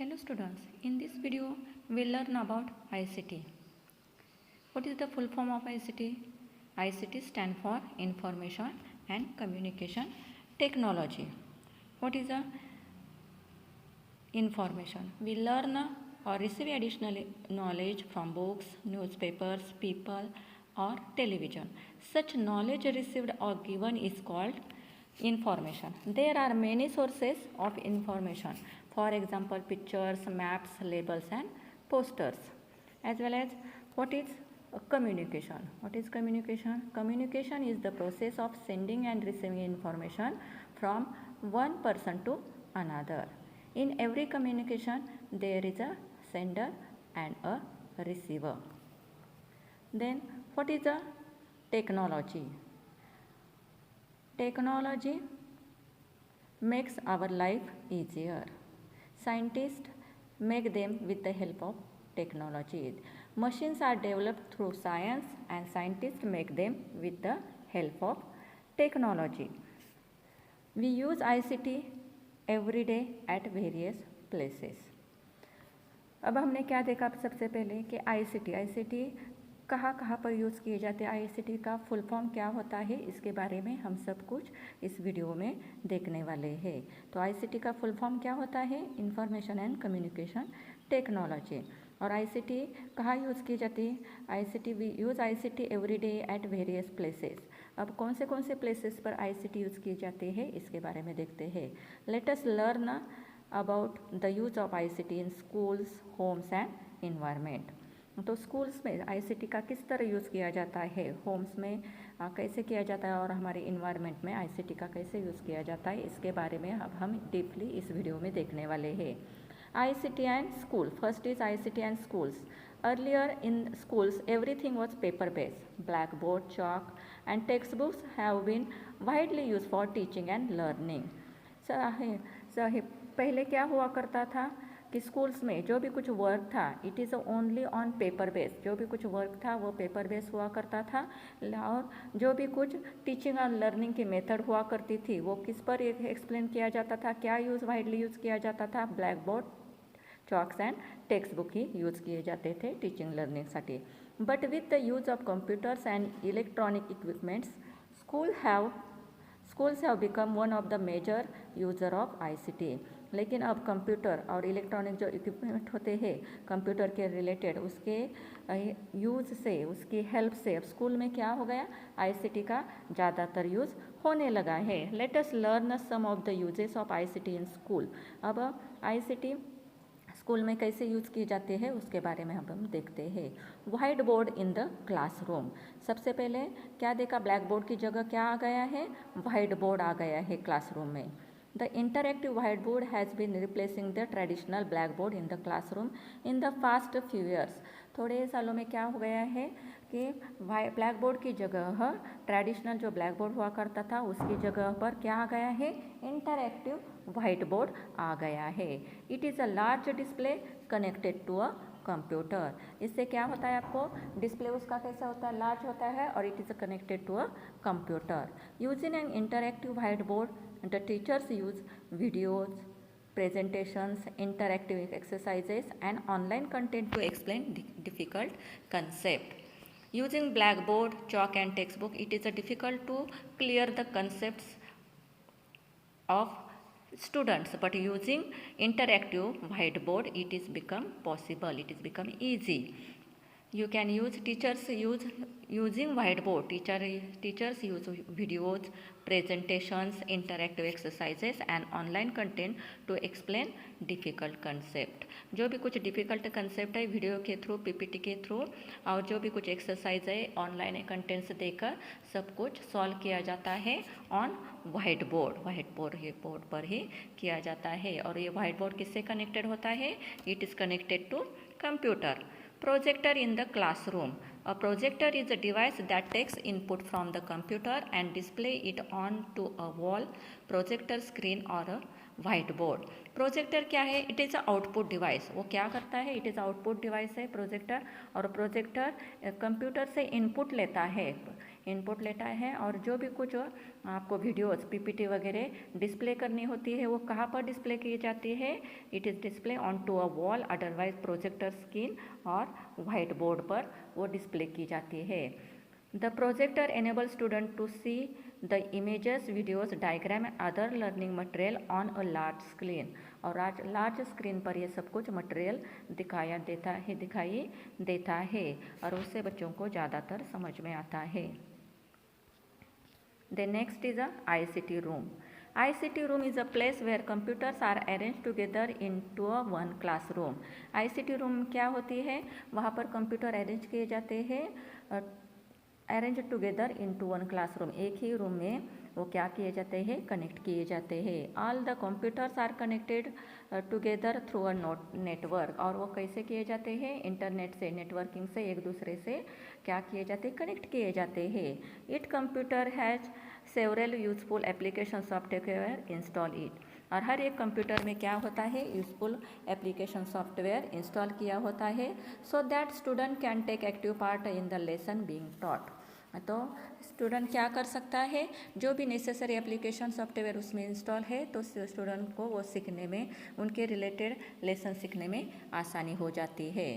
Hello students, in this video we'll learn about ICT. What is the full form of ICT? ICT stands for Information and Communication Technology. What is the information? We learn or receive additional knowledge from books, newspapers, people or television. Such knowledge received or given is called information. There are many sources of information. For example, pictures, maps, labels and posters. As well as what is communication? What is communication? Communication is the process of sending and receiving information from one person to another. In every communication, there is a sender and a receiver. Then what is the technology? Technology makes our life easier. Scientists make them with the help of technology. Machines are developed through science and scientists make them with the help of technology. We use ICT every day at various places. अब हमने क्या देखा सबसे पहले कि ICT कहाँ पर use किए जाते हैं, ICT का फुल फॉर्म क्या होता है, इसके बारे में हम सब कुछ इस वीडियो में देखने वाले हैं. तो ICT का फुल फॉर्म क्या होता है? Information and communication technology. और ICT कहाँ यूज़ की जाती है? We use ICT every day at various places. अब कौन से प्लेसेस पर ICT यूज़ किए जाते हैं इसके बारे में देखते हैं. Late us learn about the use of ICT in schools, homes and environment. तो स्कूल्स में ICT का किस तरह यूज़ किया जाता है, होम्स में कैसे किया जाता है और हमारे इन्वायरमेंट में ICT का कैसे यूज़ किया जाता है, इसके बारे में अब हम डीपली इस वीडियो में देखने वाले हैं. ICT and school. First is ICT and schools. Earlier in schools, everything was paper-based. Blackboard, chalk, and textbooks have been widely used for teaching and learning. पहले क्या हुआ करता था कि स्कूल्स में जो भी कुछ वर्क था, it is only on paper base. जो भी कुछ वर्क था वो पेपर बेस हुआ करता था. और जो भी कुछ टीचिंग और लर्निंग की मेथड हुआ करती थी वो किस पर एक्सप्लेन किया जाता था, क्या वाइडली यूज़ किया जाता था? Black board, chalks and text book ही यूज़ किए जाते थे टीचिंग लर्निंगसाठी. But with the use of computers and electronic equipments, schools have become one of the major user of ICT. लेकिन अब कंप्यूटर और इलेक्ट्रॉनिक जो इक्विपमेंट होते हैं कंप्यूटर के रिलेटेड, उसके यूज़ से, उसकी हेल्प से अब स्कूल में क्या हो गया, ICT का ज़्यादातर यूज़ होने लगा है. Let us learn some of the uses of ICT in school. अब ICT स्कूल में कैसे यूज़ किए जाते हैं उसके बारे में हम देखते हैं. White board in the classroom. सबसे पहले क्या देखा, ब्लैक बोर्ड की जगह क्या आ गया है, वाइट बोर्ड आ गया है क्लासरूम में. The interactive whiteboard has been replacing the traditional blackboard in the classroom in the past few years. थोड़े सालों में क्या हो गया है कि ब्लैक बोर्ड की जगह ट्रेडिशनल जो ब्लैक बोर्ड हुआ करता था उसकी जगह पर क्या आ गया है, इंटरैक्टिव वाइट बोर्ड आ गया है. It is a large display connected to a computer. इससे क्या होता है, आपको डिस्प्ले उसका कैसा होता है, लार्ज होता है और it is connected to a computer. Using an interactive white board, the teachers use videos, presentations, interactive exercises and online content to explain difficult concept. Using blackboard, chalk and textbook, it is difficult to clear the concepts of students, but using interactive whiteboard it is become possible, it is become easy. You can use, using whiteboard, teachers use videos, presentations, interactive exercises and online content to explain difficult concept. जो भी कुछ difficult concept है video के through, PPT के through और जो भी कुछ एक्सरसाइज है ऑनलाइन कंटेंट्स देकर सब कुछ सॉल्व किया जाता है ऑन वाइट बोर्ड पर ही किया जाता है. और ये वाइट बोर्ड किससे कनेक्टेड होता है, it is connected to computer. Projector in the classroom. A projector is a device that takes input from the computer and display it onto a wall, projector screen or a whiteboard. Projector क्या है, it is a output device. वो क्या करता है, it is output device है projector. और projector computer से input लेता है. इनपुट लेता है और जो भी कुछ आपको वीडियोस पीपीटी वगैरह डिस्प्ले करनी होती है वो कहाँ पर डिस्प्ले की जाती है, it is display on to a wall, otherwise projector screen और वाइट बोर्ड पर वो डिस्प्ले की जाती है। The projector enable student to see the images, videos, diagram and other learning material on a large screen. और large screen पर ये सब कुछ मटेरियल दिखाई देता है और उससे बच्चों को ज़्यादातर समझ में आता है। The next is a ICT room. ICT room is a place where computers are arranged together into a one classroom. ICT room क्या होती है, वहाँ पर कंप्यूटर अरेंज किए जाते हैं, arrange together into one classroom, एक ही रूम में वो क्या किए जाते हैं, कनेक्ट किए जाते हैं। All the computers are connected together through a network, और वो कैसे किए जाते हैं, इंटरनेट से, नेटवर्किंग से एक दूसरे से क्या किए जाते हैं, कनेक्ट किए जाते हैं। It computer has several useful application software install it, और हर एक कंप्यूटर में क्या होता है, यूजफुल एप्लीकेशन सॉफ्टवेयर इंस्टॉल किया होता है, so that student can take active part in the lesson being taught. तो स्टूडेंट क्या कर सकता है, जो भी नेसेसरी एप्लीकेशन सॉफ्टवेयर उसमें इंस्टॉल है तो स्टूडेंट को वो सीखने में, उनके रिलेटेड लेसन सीखने में आसानी हो जाती है।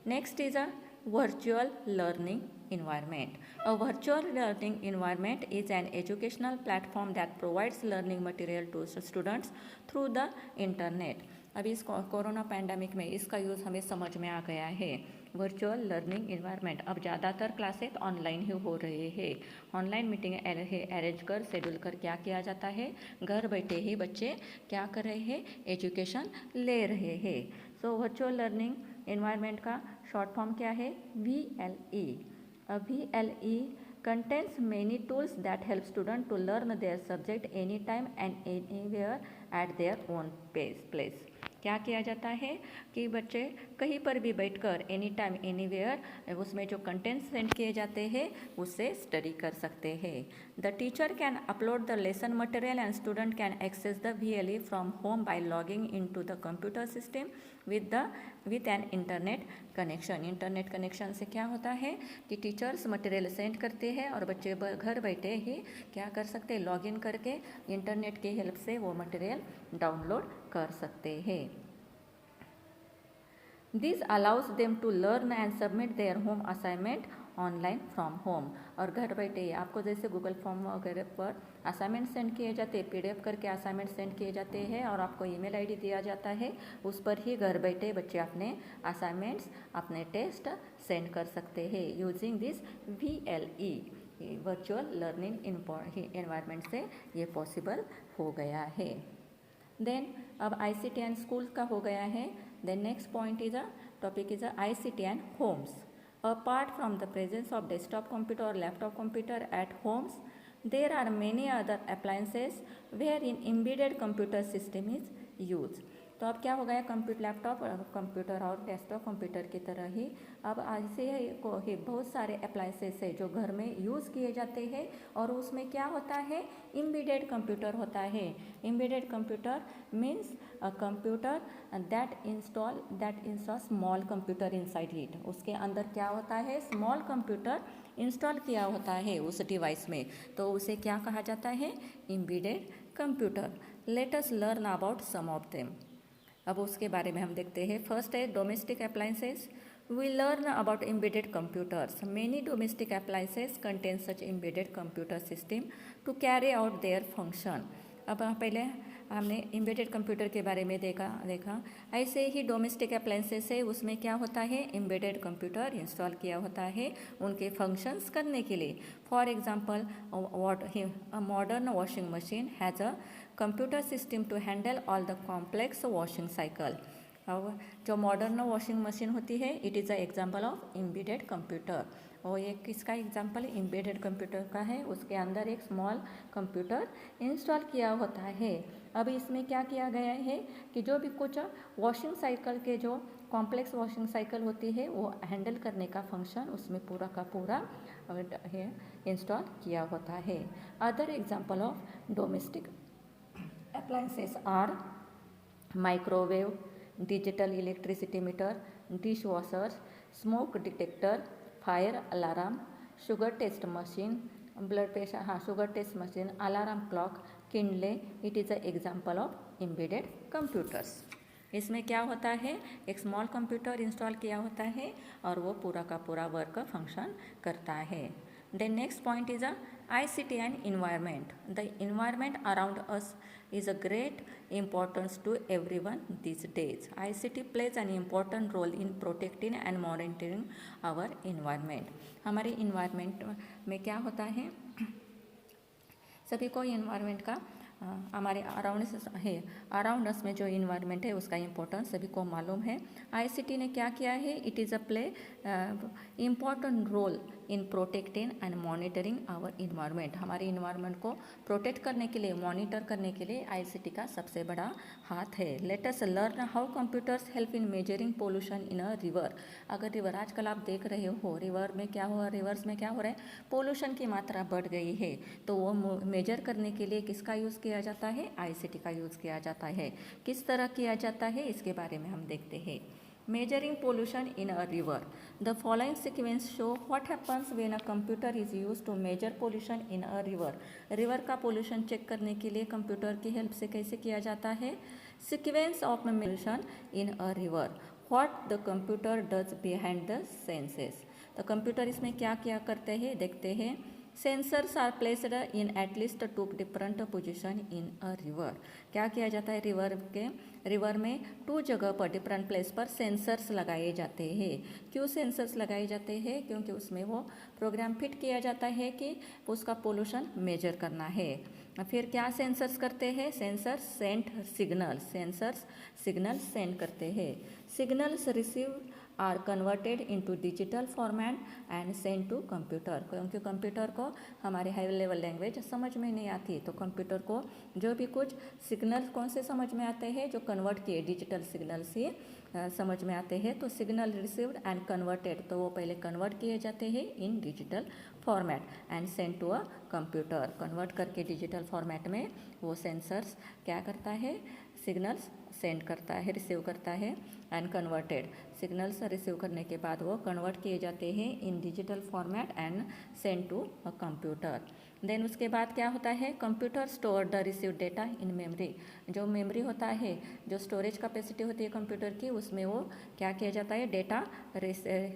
Next is a virtual learning environment. A virtual learning environment is an educational platform that provides learning material to students through the internet. अभी इस कोरोना पैंडमिक में इसका यूज़ हमें समझ में आ गया है। वर्चुअल लर्निंग इन्वायरमेंट, अब ज़्यादातर क्लासेस ऑनलाइन ही हो रहे हैं। ऑनलाइन मीटिंग अरेंज कर, शेड्यूल कर क्या किया जाता है, घर बैठे ही बच्चे क्या कर रहे हैं, एजुकेशन ले रहे हैं। सो वर्चुअल लर्निंग इन्वायरमेंट का शॉर्ट फॉर्म क्या है, VLE। VLE contains many tools that help students to learn their subject anytime and anywhere at their own place. क्या किया जाता है कि बच्चे कहीं पर भी बैठकर एनी टाइम एनीवेयर उसमें जो कंटेंट सेंड किए जाते हैं उससे स्टडी कर सकते हैं। The teacher can upload the lesson material and student can access the VLE from home by logging into the computer system with an internet connection. Internet connection से क्या होता है कि टीचर्स मटेरियल सेंड करते हैं और बच्चे घर बैठे ही क्या कर सकते हैं, लॉगिन करके इंटरनेट की हेल्प से वो मटेरियल डाउनलोड कर सकते हैं। This allows them to learn and submit their home assignment online from home. और घर बैठे आपको जैसे गूगल फॉर्म वगैरह पर असाइनमेंट सेंड किए जाते हैं, PDF करके असाइनमेंट सेंड किए जाते हैं और आपको ईमेल ID दिया जाता है, उस पर ही घर बैठे बच्चे अपने असाइनमेंट्स, अपने टेस्ट सेंड कर सकते हैं using this VLE। Virtual learning environment से ये पॉसिबल हो गया है। देन अब ICT एंड स्कूल का हो गया है। Then next point is topic is ICT and homes. Apart from the presence of desktop computer or laptop computer at homes, there are many other appliances wherein embedded computer system is used. तो अब क्या हो गया, laptop computer और desktop computer की तरह ही अब ऐसे ही बहुत सारे अप्लायंसेस है जो घर में यूज़ किए जाते हैं और उसमें क्या होता है, एम्बेडेड कंप्यूटर होता है। Embedded computer means a computer that install small computer inside it. उसके अंदर क्या होता है, स्मॉल कंप्यूटर इंस्टॉल किया होता है उस डिवाइस में, तो उसे क्या कहा जाता है, embedded computer. Let us learn about some of them. अब उसके बारे में हम देखते हैं। फर्स्ट है domestic appliances. We learn about embedded computers. Many domestic appliances contain such embedded computer system to carry out their function. अब पहले हमने एम्बेडेड कंप्यूटर के बारे में देखा ऐसे ही डोमेस्टिक अप्लायंसेस है, उसमें क्या होता है, एम्बेडेड कंप्यूटर इंस्टॉल किया होता है उनके फंक्शंस करने के लिए। For example modern washing machine has a computer system to handle all the complex washing cycle. अब जो मॉडर्न वॉशिंग मशीन होती है, it is a example of embedded computer. और ये किसका एग्जाम्पल एम्बेडेड कंप्यूटर का है, उसके अंदर एक स्मॉल कंप्यूटर इंस्टॉल किया होता है। अब इसमें क्या किया गया है कि जो भी कुछ वॉशिंग साइकिल के जो कॉम्प्लेक्स वॉशिंग साइकिल होती है वो हैंडल करने का फंक्शन उसमें पूरा का पूरा इंस्टॉल किया होता है। Other example of domestic appliances are microwave, digital electricity meter, dishwashers, smoke detector, fire alarm, sugar test machine, blood pressure, हाँ sugar test machine, alarm clock, Kindle, it is a example of embedded computers. इसमें क्या होता है, एक small computer install किया होता है और वो पूरा का पूरा वर्क फंक्शन करता है। The next point is a ICT and environment. The environment around us is a great importance to everyone these days. ICT plays an important role in protecting and monitoring our environment. हमारे environment में क्या होता है, सभी को environment का हमारे around us में जो इन्वायरमेंट है उसका इम्पोर्टेंस सभी को मालूम है। आईसीटी ने क्या किया है, it is a play important role in protecting and monitoring our environment. हमारे इन्वायरमेंट को प्रोटेक्ट करने के लिए, मॉनिटर करने के लिए आईसीटी का सबसे बड़ा हाथ है। Let us learn how computers help in measuring pollution in a river. अगर रिवर आजकल आप देख रहे हो, रिवर में क्या हुआ, रिवर्स में क्या हो रहा है, पोल्यूशन की मात्रा बढ़ गई है, तो वो मेजर करने के लिए किसका यूज़ किया जाता है, आईसीटी का यूज़ किया जाता है। किस तरह किया जाता है इसके बारे में हम देखते हैं। Measuring pollution in a river, the following sequence show what happens when a computer is use to measure pollution in a river. River का पोल्यूशन चेक करने के लिए कंप्यूटर की हेल्प से कैसे किया जाता है। Sequence of pollution in a river, what the computer does behind the senses. तो कंप्यूटर इसमें क्या क्या करते हैं देखते हैं। Sensors are placed in at least 2 different position in a river. क्या किया जाता है, रिवर में 2 जगह पर, डिफरेंट प्लेस पर सेंसर्स लगाए जाते हैं। क्यों सेंसर्स लगाए जाते हैं, क्योंकि उसमें वो प्रोग्राम फिट किया जाता है कि उसका पोल्यूशन मेजर करना है। फिर क्या सेंसर्स करते हैं, sensors send signal, sensors signal send करते हैं। Signals receive are converted into digital format and send to computer. क्योंकि कंप्यूटर को हमारे हाई लेवल लैंग्वेज समझ में नहीं आती, तो कंप्यूटर को जो भी कुछ सिग्नल कौन से समझ में आते हैं, जो कन्वर्ट किए डिजिटल सिग्नल से समझ में आते हैं। तो सिग्नल रिसीव्ड एंड कन्वर्टेड, तो वो पहले कन्वर्ट किए जाते हैं in digital format and send to a computer. Convert करके डिजिटल फॉर्मेट में वो सेंसर्स क्या करता है, सिग्नल्स सेंड करता है, रिसीव करता है एंड कन्वर्टेड। सिग्नल्स रिसीव करने के बाद वो कन्वर्ट किए जाते हैं in digital format and send to a computer. Then उसके बाद क्या होता है, computer store the receive data in memory. जो मेमोरी होता है, जो स्टोरेज कैपेसिटी होती है कंप्यूटर की, उसमें वो क्या किया जाता है, डेटा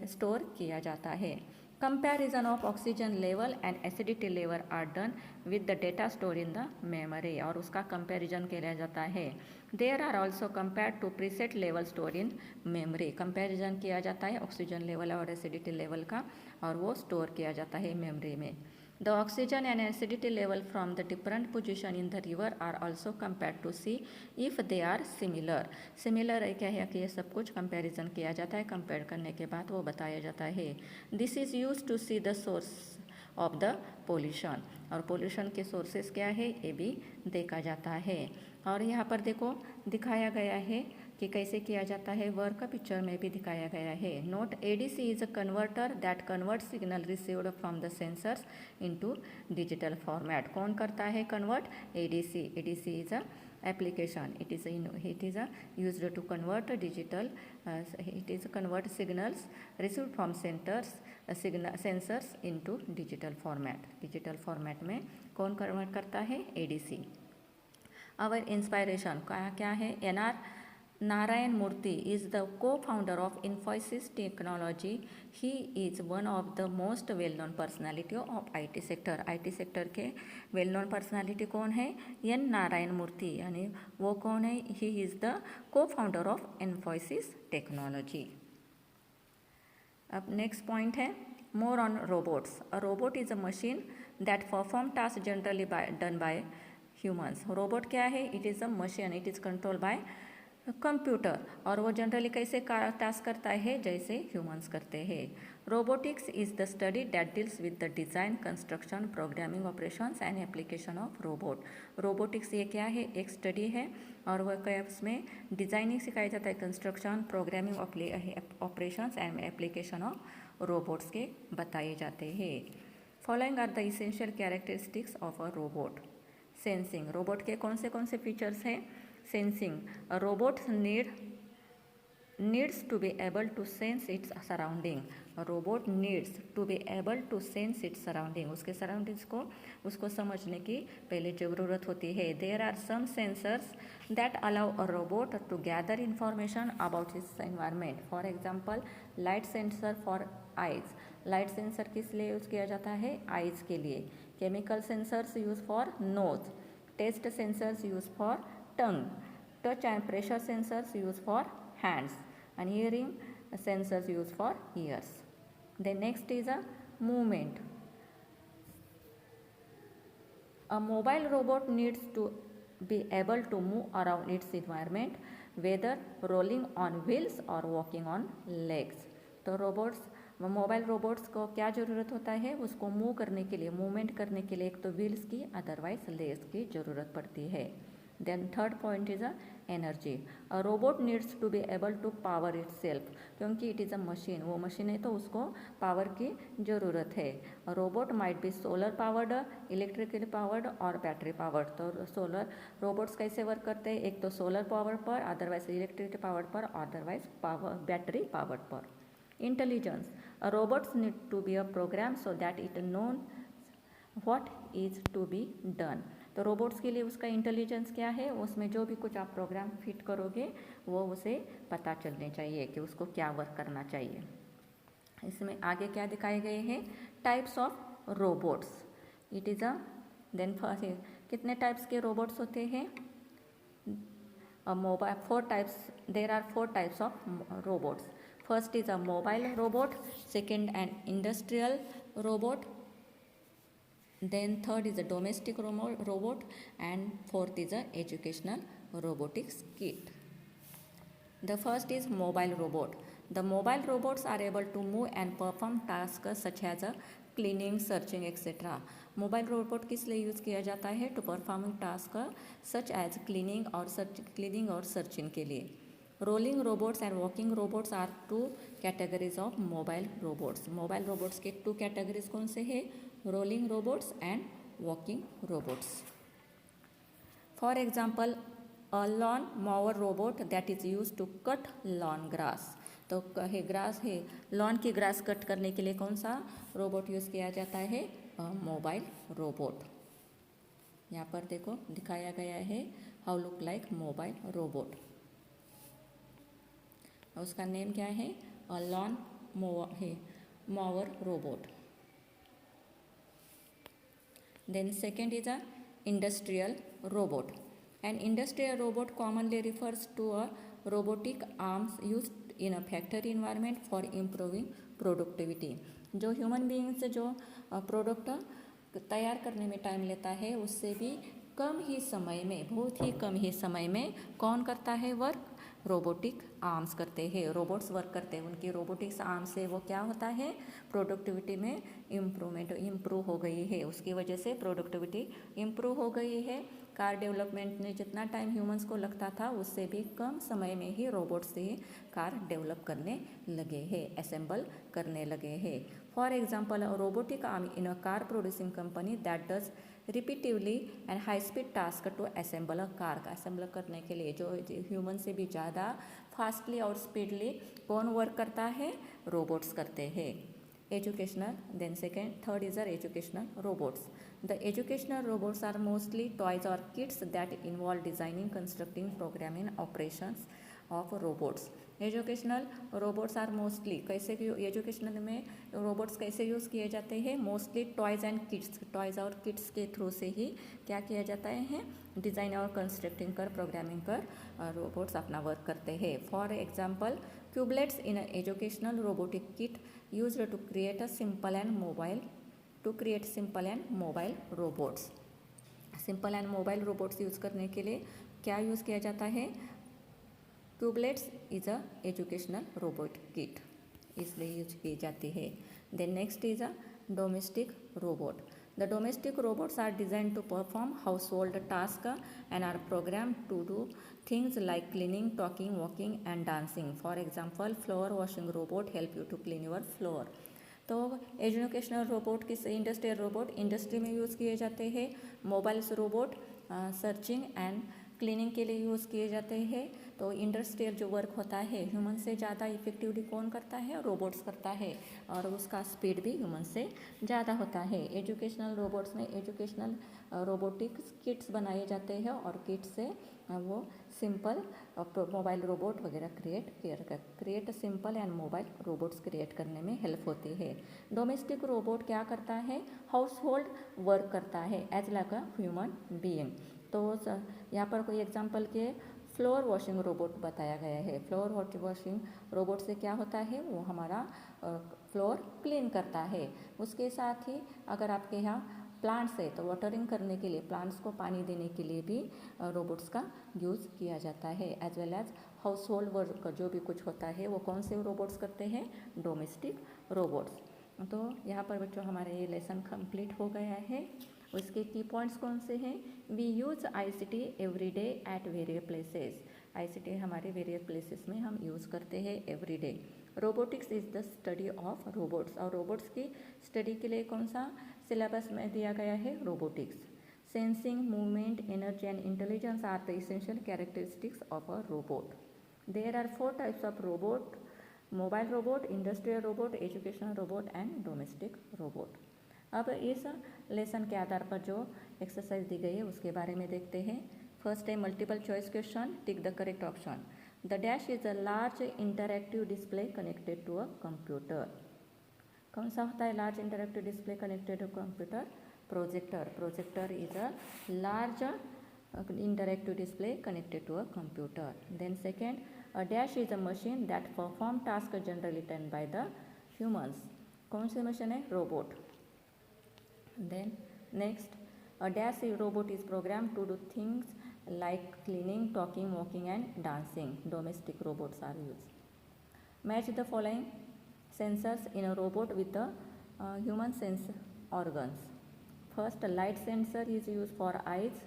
स्टोर किया जाता है। Comparison of oxygen level and acidity level are done with the data stored in the memory, और उसका comparison किया जाता है। There are also compared to preset level stored in memory, comparison किया जाता है ऑक्सीजन लेवल और एसिडिटी लेवल का, और वो स्टोर किया जाता है मेमोरी में। The oxygen and acidity level from the different position in the river are also compared to see if they are similar. Similar क्या है कि ये सब कुछ कंपैरिजन किया जाता है, कंपेयर करने के बाद वो बताया जाता है। This is used to see the source of the pollution, और पोल्यूशन के सोर्सेस क्या है ये भी देखा जाता है। और यहाँ पर देखो दिखाया गया है कि कैसे किया जाता है, वर्क पिक्चर में भी दिखाया गया है। Note ADC is a converter that convert signal received from the sensors into digital format. कौन करता है convert, ADC. ADC is a application, it is used to convert digital it is convert signals received from sensors into digital format में कौन convert करता है, ADC. our inspiration क्या है, N R Narayana Murthy is the co-founder of Infosys Technology. He is one of the most well-known personality of IT sector. IT sector के well-known personality कौन है, N Narayan मूर्ति, यानी वो कौन है, he is the co-founder of Infosys Technology. अब next point है more on robots. A robot is a machine that perform tasks generally done by humans. Robot क्या है, it is a machine, it is controlled by computer, और वो generally कैसे task करता है, जैसे ह्यूमंस करते हैं। Robotics is the study that deals with the design, construction, programming, operations and application of robot. Robotics ये क्या है, एक स्टडी है, और वह क्या उसमें डिज़ाइनिंग सिखाया जाता है, construction, programming, operations and application of robots के बताए जाते हैं। Following are the essential characteristics of a robot. Sensing, robot के कौन से फीचर्स हैं। Sensing, robots need needs to be able to sense its surrounding. Robot needs to be able to sense its surrounding. उसके surroundings को उसको समझने की पहले ज़रूरत होती है. There are some sensors that allow a robot to gather information about its environment. For example, light sensor for eyes. Light sensor किस लिए यूज़ किया जाता है? आइज़ के लिए. Chemical sensors use for nose. Taste sensors use for tongue. Touch and pressure sensors use for hands, and hearing sensors used for ears. The next is a movement. A mobile robot needs to be able to move around its environment, whether rolling on wheels or walking on legs. तो mobile robots को क्या ज़रूरत होता है? उसको move करने के लिए, मूवमेंट करने के लिए एक तो व्हील्स की, अदरवाइज लेग्स की ज़रूरत पड़ती है. Then third point is energy. A robot needs to be able to power itself. क्योंकि it is a machine, वो मशीन है तो उसको पावर की ज़रूरत है. A robot might be solar powered, electrically powered और बैटरी पावर्ड. तो सोलर रोबोट्स कैसे वर्क करते हैं? एक तो सोलर पावर पर, अदरवाइज इलेक्ट्रिक पावर पर, अदरवाइज पावर बैटरी पावर्ड पर. Intelligence. A robots need to be a program so that it knows what is to be done. तो रोबोट्स के लिए उसका इंटेलिजेंस क्या है? उसमें जो भी कुछ आप प्रोग्राम फिट करोगे वो उसे पता चलने चाहिए कि उसको क्या वर्क करना चाहिए. इसमें आगे क्या दिखाए गए हैं? Types of robots. It is then first कितने टाइप्स के रोबोट्स होते हैं? Mobile 4 types. There are 4 types of robots. First is a mobile robot, second an industrial robot, then third is a domestic robot, and fourth is a educational robotics kit. The first is mobile robot. The mobile robots are able to move and perform tasks such as cleaning, searching, etc. Mobile robot किस लिए use किया जाता है? To performing task such as cleaning और searching के लिए. Rolling robots and walking robots are 2 categories of mobile robots. Mobile robots के 2 categories कौन से हैं? rolling robots and walking robots. For example, a lawn mower robot that is used to cut lawn grass. तो है grass है, lawn की grass cut करने के लिए कौन सा रोबोट यूज़ किया जाता है? Mobile robot. यहाँ पर देखो दिखाया गया है how look like mobile robot. उसका नेम क्या है? Lawn mower robot. Then second is a industrial robot. An industrial robot commonly refers to a robotic arms used in a factory environment for improving productivity. जो human beings जो product तैयार करने में time लेता है उससे भी कम ही समय में, बहुत ही कम ही समय में कौन करता है वर्क? रोबोटिक आर्म्स करते हैं, रोबोट्स वर्क करते हैं. उनकी रोबोटिक्स आर्म से वो क्या होता है? प्रोडक्टिविटी में इम्प्रूव हो गई है. उसकी वजह से प्रोडक्टिविटी इम्प्रूव हो गई है. कार डेवलपमेंट में जितना टाइम ह्यूमंस को लगता था उससे भी कम समय में ही रोबोट्स से कार डेवलप करने लगे हैं, असेंबल करने लगे हैं. For example, robotic arm in a car producing company that does repetitively and high speed task to assemble a car. का असेंबल करने के लिए जो ह्यूमन से भी ज़्यादा फास्टली और स्पीडली कौन वर्क करता है? रोबोट्स करते हैं. Educational, then third is our educational robots. The educational robots are mostly toys or kits that involve designing, constructing, programming, operations of robots. Educational robots are mostly कैसे educational में robots कैसे use किए जाते हैं? Mostly toys and kits, toys और kits के through से ही क्या किया जाता है? डिज़ाइन और कंस्ट्रक्टिंग कर, प्रोग्रामिंग कर रोबोट्स अपना वर्क करते हैं. For example, cubelets in educational robotic kit used to create a simple and mobile robots. Simple and mobile robots use करने के लिए क्या यूज़ किया जाता है? Cubelets is a educational robot kit, इसलिए यूज की जाती है. Then next is a domestic robot. The domestic robots are designed to perform household tasks and are programmed to do things like cleaning, talking, walking and dancing. For example, floor washing robot help you to clean your floor. तो educational robot किस? Industrial robot industry में use किए जाते हैं. Mobiles robot searching and cleaning के लिए use किए जाते हैं. तो इंडस्ट्रियल जो वर्क होता है ह्यूमन से ज़्यादा इफेक्टिवली कौन करता है, रोबोट्स करता है, और उसका स्पीड भी ह्यूमन से ज़्यादा होता है। एजुकेशनल रोबोट्स में एजुकेशनल रोबोटिक्स किट्स बनाए जाते हैं और किट से वो सिंपल मोबाइल रोबोट वगैरह create simple and mobile robots create करने में हेल्प होती है। डोमेस्टिक रोबोट क्या करता है, हाउस होल्ड वर्क करता है as like a human being. तो यहाँ पर कोई एग्जांपल के फ्लोर वॉशिंग रोबोट बताया गया है। फ्लोर वॉशिंग रोबोट से क्या होता है, वो हमारा फ्लोर क्लीन करता है। उसके साथ ही अगर आपके यहाँ प्लांट्स है तो वाटरिंग करने के लिए, प्लांट्स को पानी देने के लिए भी रोबोट्स का यूज़ किया जाता है। As well as household work जो भी कुछ होता है वो कौन से रोबोट्स करते हैं, डोमेस्टिक रोबोट्स। तो यहाँ पर बच्चों हमारे ये लेसन कंप्लीट हो गया है। उसके की पॉइंट्स कौन से हैं, we use ICT every day at various places. ICT हमारे वेरियस प्लेसेस में हम यूज़ करते हैं every day. Robotics is the study of robots, और रोबोट्स की स्टडी के लिए कौन सा सिलेबस में दिया गया है, robotics. Sensing, movement, energy and intelligence are the essential characteristics of a robot. There are 4 types of robot, mobile robot, industrial robot, educational robot and domestic robot. अब इस लेसन के आधार पर जो एक्सरसाइज दी गई है उसके बारे में देखते हैं। फर्स्ट है multiple choice question, tick the correct option. The dash is a large interactive display connected to a computer. कौन सा होता है large interactive display connected to computer, projector. Projector is a large interactive display connected to a computer. Then second, a dash is a machine that perform task generally done by the humans. कौन सी machine है, robot. Then next, a dash robot is programmed to do things like cleaning, talking, walking and dancing. Domestic robots are used. Match the following sensors in a robot with the human sense organs. First, a light sensor is used for eyes,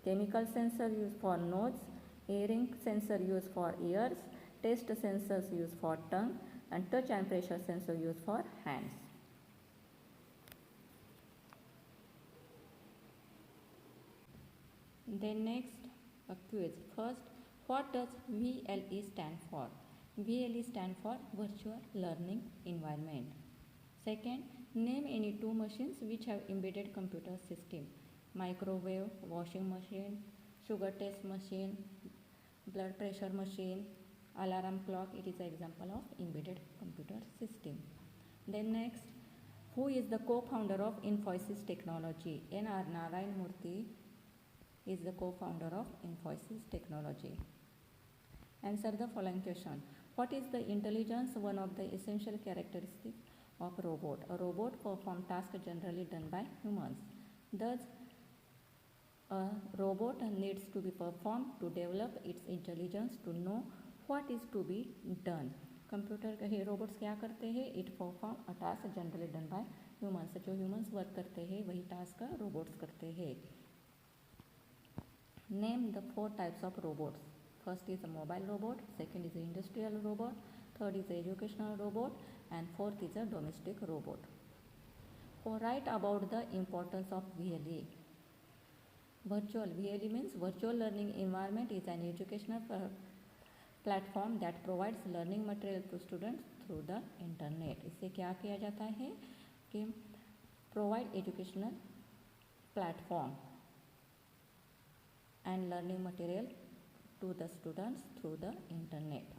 chemical sensor used for nose, hearing sensor used for ears, taste sensors used for tongue, and touch and pressure sensor used for hands. Then next, a quiz. First, what does VLE stand for? VLE stand for Virtual Learning Environment. Second, name any two machines which have embedded computer system. Microwave, washing machine, sugar test machine, blood pressure machine, alarm clock. It is an example of embedded computer system. Then next, who is the co-founder of Infosys Technology? N.R. Narayan Murthy is the co-founder of Infosys Technology. Answer the following question. What is the intelligence? One of the essential characteristics of robot. A robot performs tasks generally done by humans. Thus, a robot needs to be performed to develop its intelligence to know what is to be done. Computer के robots क्या करते हैं, it perform a task generally done by humans. जो humans work करते हैं वही task robots करते हैं। Name the 4 types of robots. First is a mobile robot, second is an industrial robot, third is an educational robot, and fourth is a domestic robot. Write about the importance of VLE. Virtual VLE means virtual learning environment is an educational platform that provides learning material to students through the internet. इससे क्या किया जाता है कि provide educational platform and learning material to the students through the internet.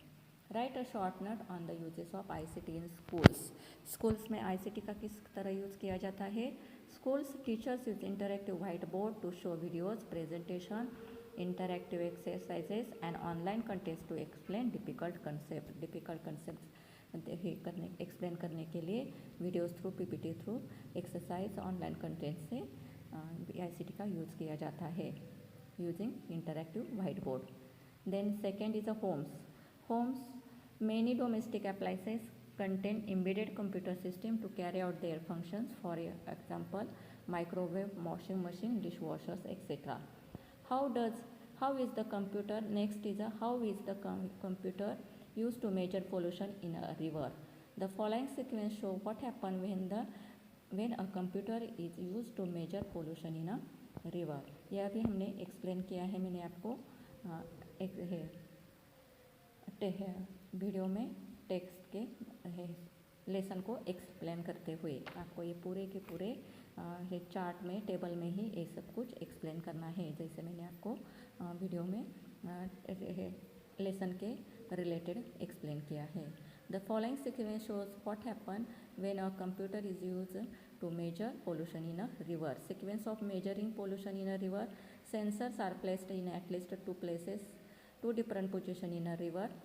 Write a short note on the uses of ICT in schools. Schools में ICT का किस तरह यूज़ किया जाता है. Schools teachers use interactive whiteboard to show videos, presentation, interactive exercises and online contents to explain difficult concepts. Difficult concepts explain करने के लिए videos through, PPT through, exercise, online content से ICT का यूज़ किया जाता है using interactive whiteboard. Then second is a homes. Homes, many domestic appliances contain embedded computer system to carry out their functions. For example, microwave, washing machine, dishwashers, etc. How is the computer? Next is a how is the computer used to measure pollution in a river. The following sequence show what happen when a computer is used to measure pollution in a river. यह भी हमने explain किया है, मैंने आपको video में text के lesson को एक्सप्लेन करते हुए आपको ये पूरे के पूरे चार्ट में टेबल में ही ये सब कुछ एक्सप्लेन करना है, जैसे मैंने आपको वीडियो में लेसन के रिलेटेड एक्सप्लेन किया है। The following sequence shows what happen when a computer is use to measure pollution in a river. Sequence of measuring pollution in a river, sensors are placed in at least 2 places, 2 different position in a river.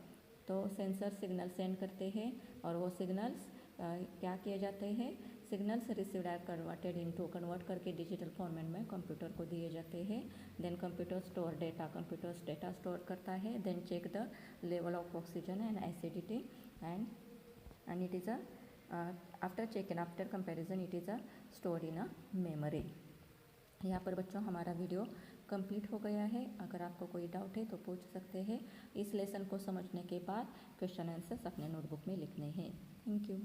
तो sensor signal send करते हैं और वो signals क्या किए जाते हैं, signals received are convert करके डिजिटल फॉर्मेट में कंप्यूटर को दिए जाते हैं। Then computer store data, computers data store करता है। Then check the level of oxygen and acidity and it is after check and after comparison it is store in a memory. यहाँ पर बच्चों हमारा वीडियो कंप्लीट हो गया है। अगर आपको कोई डाउट है तो पूछ सकते हैं। इस लेसन को समझने के बाद क्वेश्चन आंसर्स अपने नोटबुक में लिखने हैं। Thank you.